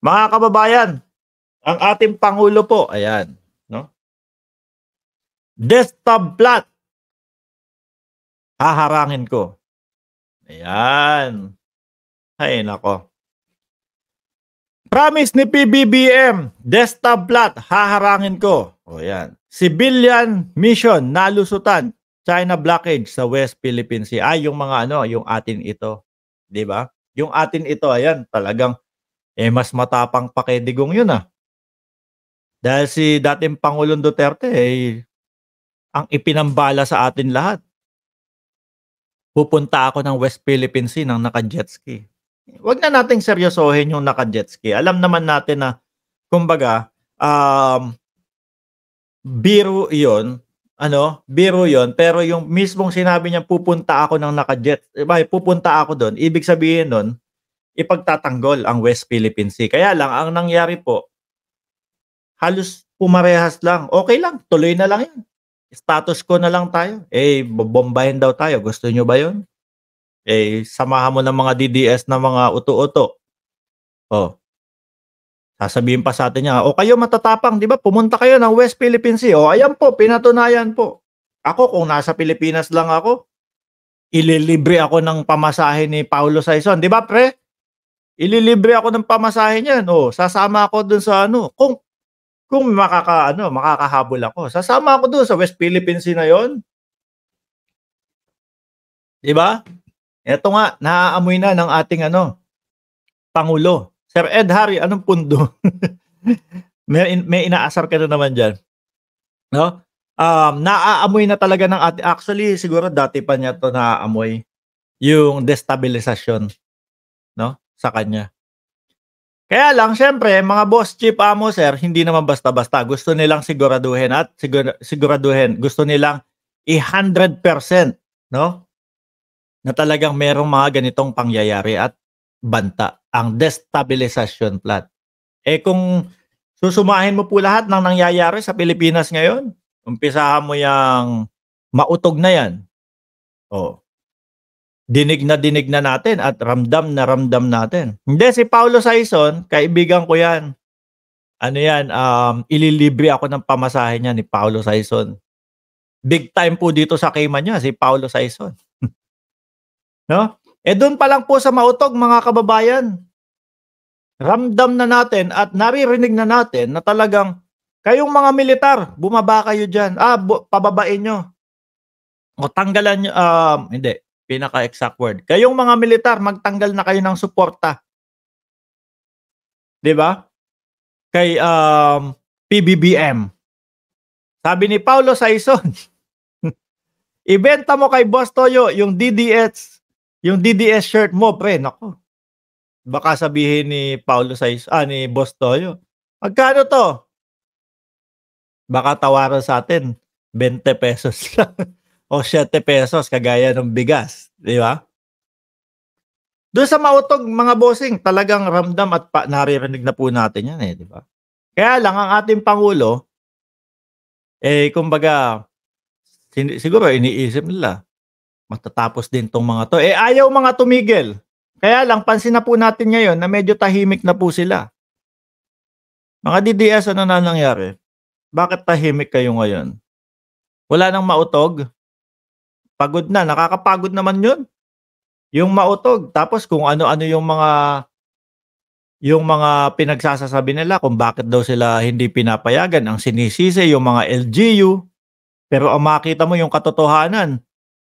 Mga kababayan, ang ating Pangulo po, ayan, no? Desktop plot, haharangin ko. Ayan. Ay, nako. Promise ni PBBM, desktop plot, haharangin ko. O yan. Civilian mission, nalusutan. China blockage sa West Philippine Sea. Ay, yung mga ano, yung atin ito. 'Di ba? Yung atin ito, ayan, talagang mas matapang pa kay Digong yun ah. Dahil si dating Pangulong Duterte ang ipinambala sa atin lahat. Pupunta ako ng West Philippine Sea ng naka-jet ski. Wag na nating seryosohin yung naka-jet ski. Alam naman natin na kumbaga biro 'yon, biro 'yon, pero yung mismong sinabi niya pupunta ako ng naka-jet, pupunta ako doon, ibig sabihin nun ipagtatanggol ang West Philippine Sea. Kaya lang ang nangyari po, halos pumarehas lang. Okay lang, tuloy na lang 'yan. Status quo na lang tayo. Bobombahin daw tayo. Gusto nyo ba 'yon? Samahan mo ng mga DDS na mga uto-uto. Oh. Sasabihin pa sa atin niya, kayo matatapang, 'di ba? Pumunta kayo ng West Philippine Sea. Ayan po, pinatunayan po. Ako kung nasa Pilipinas lang ako, ililibre ako ng pamasahe ni Paulo Sison, 'di ba, pre? Ililibre ako ng pamasahe niyan. Sasama ako dun sa kung makakahabol ako. Sasama ako dun sa West Philippine Sea na 'yon. 'Di ba? Ito nga, naaamoy na ng ating Pangulo. Sir Ed Harry, anong pundo? may inaasar ka na naman dyan. No? Naaamoy na talaga ng ating, actually, siguro dati pa niya to naaamoy yung destabilisasyon, no? Sa kanya. Kaya lang, syempre, mga boss, chief amo, sir, hindi naman basta-basta. Gusto nilang siguraduhin at siguraduhin. Gusto nilang 100%, no? Na talagang merong mga ganitong pangyayari at banta. Ang destabilisasyon plot. Kung susumahin mo po lahat ng nangyayari sa Pilipinas ngayon, umpisahan mo yung mautog na yan. Dinig na natin at ramdam na ramdam natin. Hindi, si Paulo Sison, kaibigan ko yan. Ililibre ako ng pamasahe niya ni Paulo Sison. Big time po dito sa Cayman niya, si Paulo Sison. No? Doon pa lang po sa mautog, mga kababayan. Ramdam na natin at naririnig na natin na talagang kayong mga militar, bumaba kayo dyan. Pababain nyo. O tanggalan nyo, hindi. Pinaka-exact word. Kayong mga militar, magtanggal na kayo ng suporta. 'Di ba? Kay PBBM. Sabi ni Paulo Sison, ibenta mo kay Boss Toyo yung DDS shirt mo, pre. Nako. Baka sabihin ni Paulo Sison, ni Boss Toyo, magkano to? Baka tawaran sa atin 20 pesos lang. O 7 pesos kagaya ng bigas, di ba? Doon sa mautog, mga bossing, talagang ramdam at naririnig na po natin yan di ba? Kaya lang ang ating Pangulo, kumbaga, siguro iniisip nila, matatapos din tong mga to. Ayaw mga tumigil. Kaya lang, pansin na po natin ngayon na medyo tahimik na po sila. Mga DDS, ano na nangyari? Bakit tahimik kayo ngayon? Wala nang mautog? Pagod na, nakakapagod naman yun. Yung mautog, tapos kung ano-ano yung mga pinagsasasabi nila kung bakit daw sila hindi pinapayagan, ang sinisisi yung mga LGU, pero ang makita mo yung katotohanan,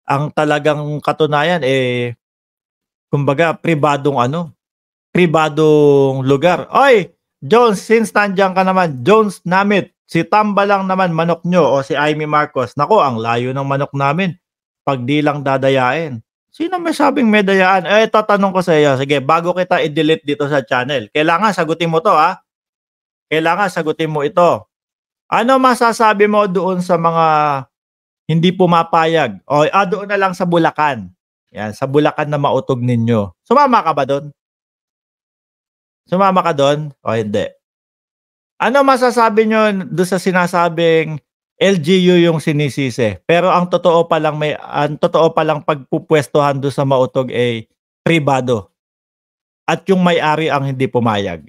ang talagang katunayan kumbaga pribadong lugar. Oy, Jones, since nandiyan ka naman, Jones Namit, si Tamba lang naman manok nyo o si Amy Marcos. Nako, ang layo ng manok namin. Pag di lang dadayain. Sino may sabing may dayaan? Tatanong ko sa iyo. Sige, bago kita i-delete dito sa channel, kailangan sagutin mo to ha. Kailangan sagutin mo ito. Ano masasabi mo doon sa mga hindi pumapayag? Doon na lang sa Bulacan. Yan, sa Bulacan na mautog ninyo. Sumama ka ba doon? Sumama ka doon? O hindi? Ano masasabi nyo doon sa sinasabing LGU yung sinisisi, pero ang totoo pa lang pagpupwestuhan doon sa mautog pribado at yung may-ari ang hindi pumayag?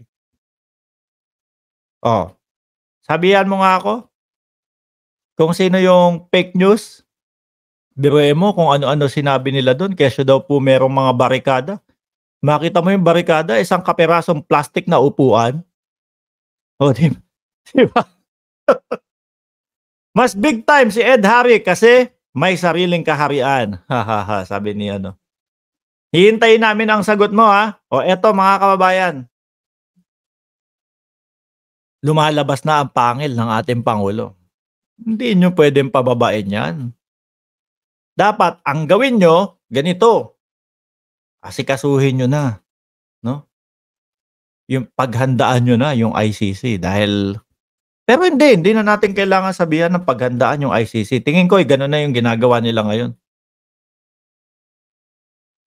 Oh, sabihan mo nga ako kung sino yung fake news. Biruin mo kung ano-ano sinabi nila dun kesyo daw po merong mga barikada. Makita mo yung barikada, isang kapirasong plastic na upuan. Oh, di ba? Mas big time si Ed Harry kasi may sariling kaharian. Hahaha, sabi ni ano. Hihintayin namin ang sagot mo ha. O eto mga kababayan, lumalabas na ang pangil ng ating Pangulo. Hindi nyo pwedeng pababain yan. Dapat ang gawin nyo, ganito. Asikasuhin nyo na. No? Yung paghandaan nyo na yung ICC dahil pero hindi na natin kailangan sabihan ng paghandaan yung ICC. Tingin ko gano'n na yung ginagawa nila ngayon.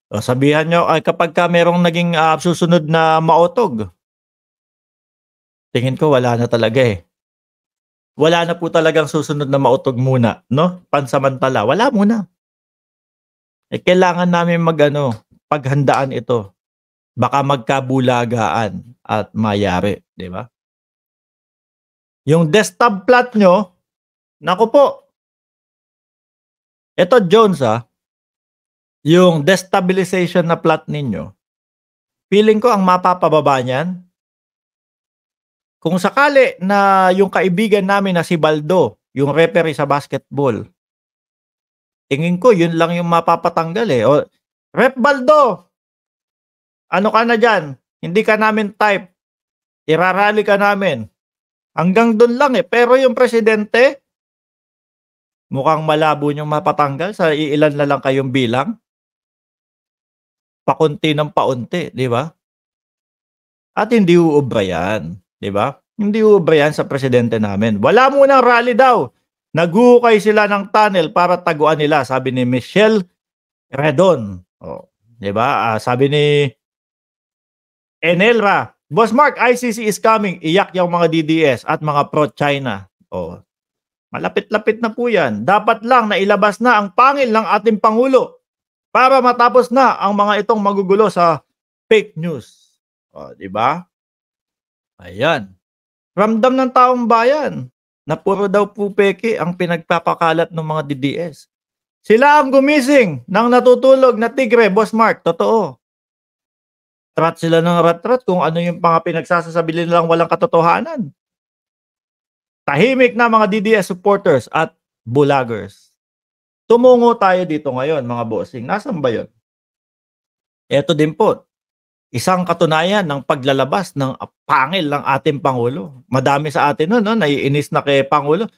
O sabihan nyo ay kapagka merong naging susunod na mautog. Tingin ko wala na talaga eh. Wala na po talagang susunod na mautog muna, no? Pansamantala, wala muna. Kailangan namin paghandaan ito. Baka magkabulagaan at mayari, di ba? Yung desktop plot nyo, naku po. Ito Jones yung destabilization na plot ninyo, feeling ko ang mapapababa niyan, kung sakali na yung kaibigan namin na si Baldo, yung referee sa basketball, tingin ko yun lang yung mapapatanggal eh. O, Rep Baldo, ano ka na dyan? Hindi ka namin type. Irarally ka namin. Hanggang doon lang eh. Pero yung presidente, mukhang malabo niyong mapatanggal sa iilan na lang kayong bilang. Pakunti ng paunti, di ba? At hindi uubra yan, di ba? Hindi uubra yan sa presidente namin. Wala munang rally daw. Naghuhukay sila ng tunnel para taguan nila, sabi ni Michelle Redon. Oh, di ba? Sabi ni Enelra, Boss Mark, ICC is coming. Iyak yung mga DDS at mga pro-China. Oh, malapit-lapit na po yan. Dapat lang na ilabas na ang pangil ng ating Pangulo para matapos na ang mga itong magugulo sa fake news. O, di ba? Ayan. Ramdam ng taong bayan na puro daw po peke ang pinagpapakalat ng mga DDS. Sila ang gumising ng natutulog na tigre, Boss Mark. Totoo. Rat sila ng rat-rat kung ano yung mga pinagsasasabi nilang walang katotohanan. Tahimik na mga DDS supporters at bulagers. Tumungo tayo dito ngayon, mga bossing. Nasaan ba yun? Ito din po. Isang katunayan ng paglalabas ng pangil ng ating Pangulo. Madami sa atin nun, no? Naiinis na kay Pangulo.